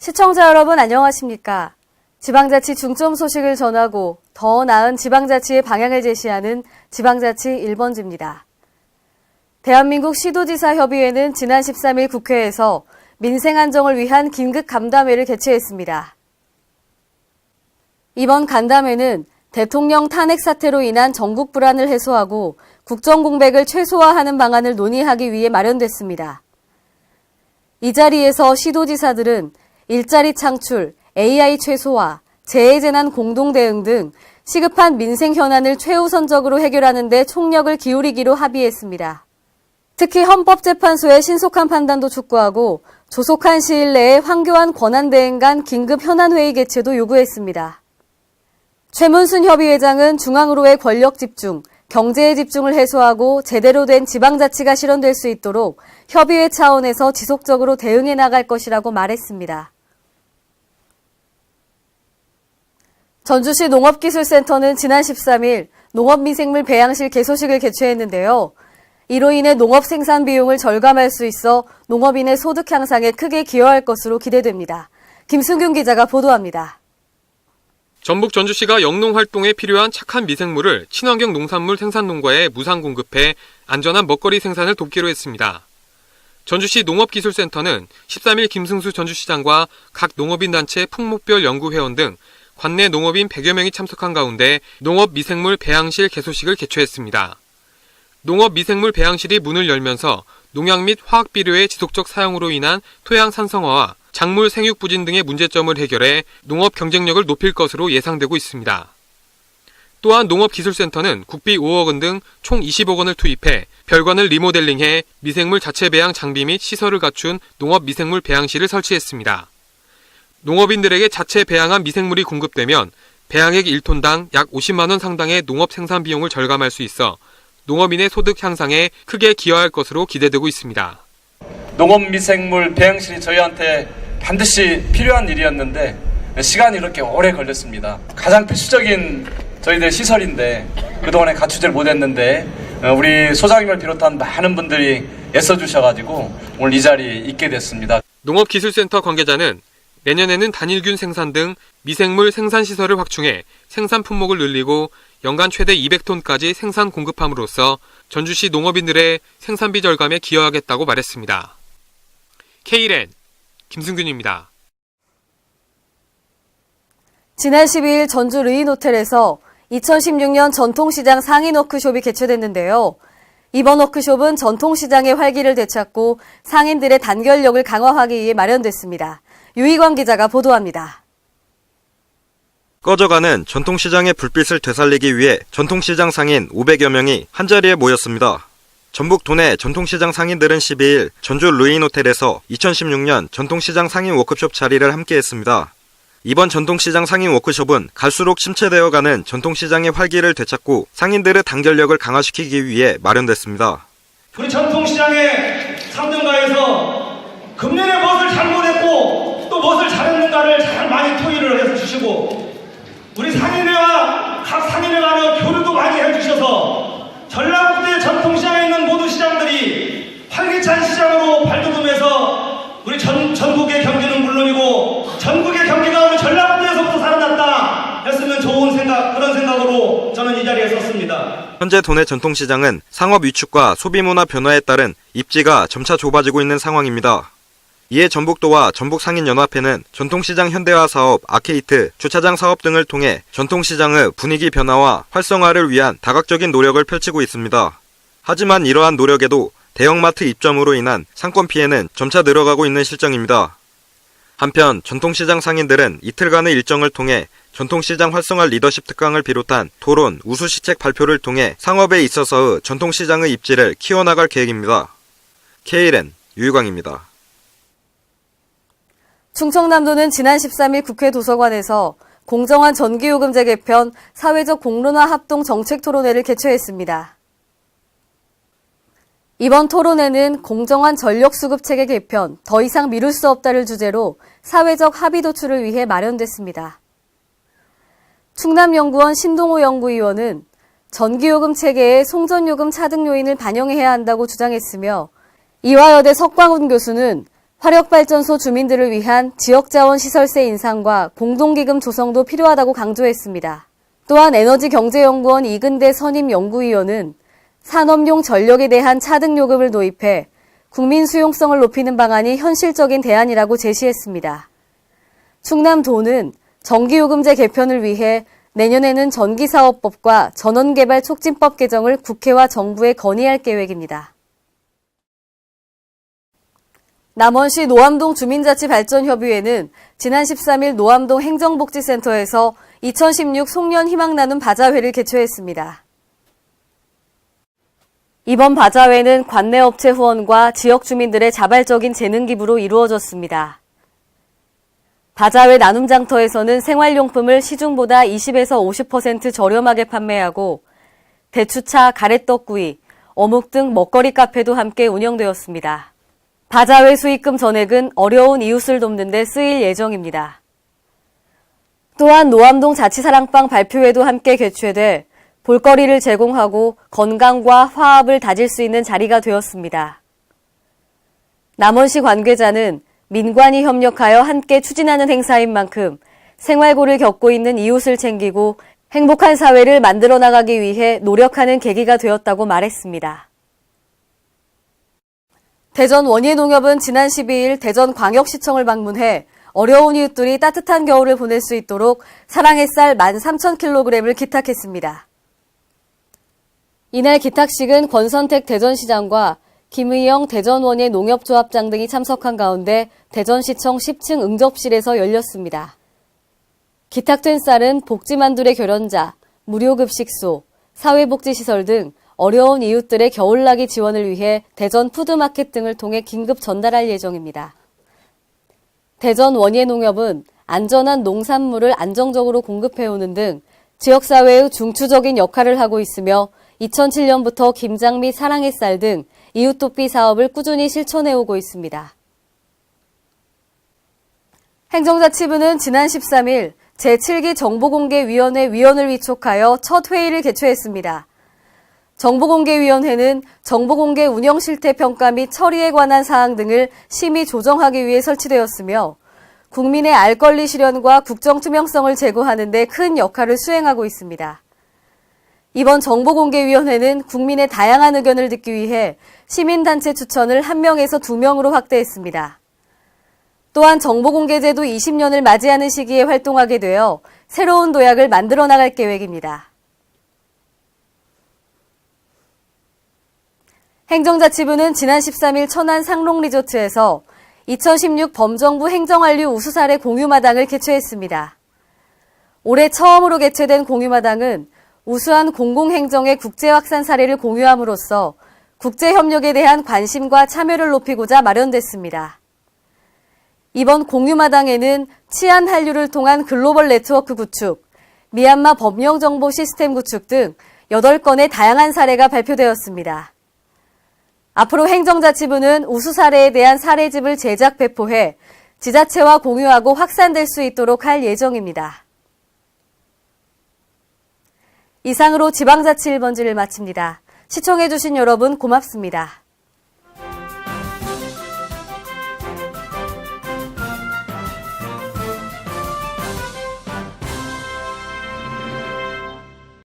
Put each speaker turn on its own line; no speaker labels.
시청자 여러분 안녕하십니까? 지방자치 중점 소식을 전하고 더 나은 지방자치의 방향을 제시하는 지방자치 1번지입니다. 대한민국 시도지사협의회는 지난 13일 국회에서 민생 안정을 위한 긴급 간담회를 개최했습니다. 이번 간담회는 대통령 탄핵 사태로 인한 전국 불안을 해소하고 국정 공백을 최소화하는 방안을 논의하기 위해 마련됐습니다. 이 자리에서 시도지사들은 일자리 창출, AI 최소화, 재해재난 공동대응 등 시급한 민생 현안을 최우선적으로 해결하는 데 총력을 기울이기로 합의했습니다. 특히 헌법재판소의 신속한 판단도 촉구하고 조속한 시일 내에 황교안 권한대행 간 긴급 현안회의 개최도 요구했습니다. 최문순 협의회장은 중앙으로의 권력 집중, 경제의 집중을 해소하고 제대로 된 지방자치가 실현될 수 있도록 협의회 차원에서 지속적으로 대응해 나갈 것이라고 말했습니다. 전주시 농업기술센터는 지난 13일 농업미생물 배양실 개소식을 개최했는데요. 이로 인해 농업 생산 비용을 절감할 수 있어 농업인의 소득 향상에 크게 기여할 것으로 기대됩니다. 김승균 기자가 보도합니다.
전북 전주시가 영농 활동에 필요한 착한 미생물을 친환경 농산물 생산농가에 무상 공급해 안전한 먹거리 생산을 돕기로 했습니다. 전주시 농업기술센터는 13일 김승수 전주시장과 각 농업인 단체 풍목별 연구회원 등 관내 농업인 100여 명이 참석한 가운데 농업 미생물 배양실 개소식을 개최했습니다. 농업 미생물 배양실이 문을 열면서 농약 및 화학 비료의 지속적 사용으로 인한 토양 산성화와 작물 생육 부진 등의 문제점을 해결해 농업 경쟁력을 높일 것으로 예상되고 있습니다. 또한 농업기술센터는 국비 5억 원 등 총 20억 원을 투입해 별관을 리모델링해 미생물 자체 배양 장비 및 시설을 갖춘 농업 미생물 배양실을 설치했습니다. 농업인들에게 자체 배양한 미생물이 공급되면 배양액 1톤당 약 50만 원 상당의 농업 생산 비용을 절감할 수 있어 농업인의 소득 향상에 크게 기여할 것으로 기대되고 있습니다.
농업 미생물 배양실이 저희한테 반드시 필요한 일이었는데 시간이 이렇게 오래 걸렸습니다. 가장 필수적인 저희들 시설인데 그동안에 갖추질 못했는데 우리 소장님을 비롯한 많은 분들이 애써주셔가지고 오늘 이 자리에 있게 됐습니다.
농업기술센터 관계자는 내년에는 단일균 생산 등 미생물 생산시설을 확충해 생산 품목을 늘리고 연간 최대 200톤까지 생산 공급함으로써 전주시 농업인들의 생산비 절감에 기여하겠다고 말했습니다. K1N 김승균입니다.
지난 12일 전주 르인호텔에서 2016년 전통시장 상인 워크숍이 개최됐는데요. 이번 워크숍은 전통시장의 활기를 되찾고 상인들의 단결력을 강화하기 위해 마련됐습니다. 유희광 기자가 보도합니다.
꺼져가는 전통시장의 불빛을 되살리기 위해 전통시장 상인 500여 명이 한자리에 모였습니다. 전북 도내 전통시장 상인들은 12일 전주 르인호텔에서 2016년 전통시장 상인 워크숍 자리를 함께했습니다. 이번 전통시장 상인 워크숍은 갈수록 침체되어가는 전통시장의 활기를 되찾고 상인들의 단결력을 강화시키기 위해 마련됐습니다.
우리 전통시장의 3등가에서 금년에 무엇을 잘못했고 또 무엇을 잘했는가를 잘 많이 토의를 해서 주시고 우리 상인회와 각 상인회 간의 교류도 많이 해주셔서 전라북도의 전통시장에 있는 모든 시장들이 활기찬 시장으로 발돋움해서 우리 전국의 경기는 물론이고 전국의 경기가 우리 전라북도에서부터 살아났다 했으면 좋은 생각, 그런 생각으로 저는 이 자리에 섰습니다.
현재 도내 전통시장은 상업 위축과 소비문화 변화에 따른 입지가 점차 좁아지고 있는 상황입니다. 이에 전북도와 전북상인연합회는 전통시장 현대화 사업, 아케이트, 주차장 사업 등을 통해 전통시장의 분위기 변화와 활성화를 위한 다각적인 노력을 펼치고 있습니다. 하지만 이러한 노력에도 대형마트 입점으로 인한 상권 피해는 점차 늘어가고 있는 실정입니다. 한편 전통시장 상인들은 이틀간의 일정을 통해 전통시장 활성화 리더십 특강을 비롯한 토론, 우수시책 발표를 통해 상업에 있어서의 전통시장의 입지를 키워나갈 계획입니다. K1N 유희광입니다.
충청남도는 지난 13일 국회 도서관에서 공정한 전기요금제 개편 사회적 공론화 합동 정책 토론회를 개최했습니다. 이번 토론회는 공정한 전력수급체계 개편, 더 이상 미룰 수 없다를 주제로 사회적 합의 도출을 위해 마련됐습니다. 충남연구원 신동호 연구위원은 전기요금 체계에 송전요금 차등 요인을 반영해야 한다고 주장했으며 이화여대 석광훈 교수는 화력발전소 주민들을 위한 지역자원 시설세 인상과 공동기금 조성도 필요하다고 강조했습니다. 또한 에너지경제연구원 이근대 선임연구위원은 산업용 전력에 대한 차등 요금을 도입해 국민 수용성을 높이는 방안이 현실적인 대안이라고 제시했습니다. 충남도는 전기요금제 개편을 위해 내년에는 전기사업법과 전원개발 촉진법 개정을 국회와 정부에 건의할 계획입니다. 남원시 노암동 주민자치발전협의회는 지난 13일 노암동 행정복지센터에서 2016 송년 희망나눔 바자회를 개최했습니다. 이번 바자회는 관내업체 후원과 지역 주민들의 자발적인 재능 기부로 이루어졌습니다. 바자회 나눔장터에서는 생활용품을 시중보다 20에서 50% 저렴하게 판매하고 대추차, 가래떡구이, 어묵 등 먹거리 카페도 함께 운영되었습니다. 바자회 수익금 전액은 어려운 이웃을 돕는 데 쓰일 예정입니다. 또한 노암동 자치사랑방 발표회도 함께 개최돼 볼거리를 제공하고 건강과 화합을 다질 수 있는 자리가 되었습니다. 남원시 관계자는 민관이 협력하여 함께 추진하는 행사인 만큼 생활고를 겪고 있는 이웃을 챙기고 행복한 사회를 만들어 나가기 위해 노력하는 계기가 되었다고 말했습니다. 대전 원예농협은 지난 12일 대전광역시청을 방문해 어려운 이웃들이 따뜻한 겨울을 보낼 수 있도록 사랑의 쌀 13,000kg을 기탁했습니다. 이날 기탁식은 권선택 대전시장과 김의영 대전원예 농협조합장 등이 참석한 가운데 대전시청 10층 응접실에서 열렸습니다. 기탁된 쌀은 복지만둘의 결연자, 무료급식소, 사회복지시설 등 어려운 이웃들의 겨울나기 지원을 위해 대전 푸드마켓 등을 통해 긴급 전달할 예정입니다. 대전 원예농협은 안전한 농산물을 안정적으로 공급해오는 등 지역사회의 중추적인 역할을 하고 있으며 2007년부터 김장 및 사랑의 쌀 등 이웃돕기 사업을 꾸준히 실천해오고 있습니다. 행정자치부는 지난 13일 제7기 정보공개위원회 위원을 위촉하여 첫 회의를 개최했습니다. 정보공개위원회는 정보공개 운영 실태 평가 및 처리에 관한 사항 등을 심의 조정하기 위해 설치되었으며 국민의 알 권리 실현과 국정 투명성을 제고하는 데 큰 역할을 수행하고 있습니다. 이번 정보공개위원회는 국민의 다양한 의견을 듣기 위해 시민단체 추천을 1명에서 2명으로 확대했습니다. 또한 정보공개제도 20년을 맞이하는 시기에 활동하게 되어 새로운 도약을 만들어 나갈 계획입니다. 행정자치부는 지난 13일 천안 상록리조트에서 2016 범정부 행정한류 우수사례 공유마당을 개최했습니다. 올해 처음으로 개최된 공유마당은 우수한 공공행정의 국제확산 사례를 공유함으로써 국제협력에 대한 관심과 참여를 높이고자 마련됐습니다. 이번 공유마당에는 치안 한류를 통한 글로벌 네트워크 구축, 미얀마 법령정보 시스템 구축 등 8건의 다양한 사례가 발표되었습니다. 앞으로 행정자치부는 우수 사례에 대한 사례집을 제작 배포해 지자체와 공유하고 확산될 수 있도록 할 예정입니다. 이상으로 지방자치 1번지를 마칩니다. 시청해주신 여러분 고맙습니다.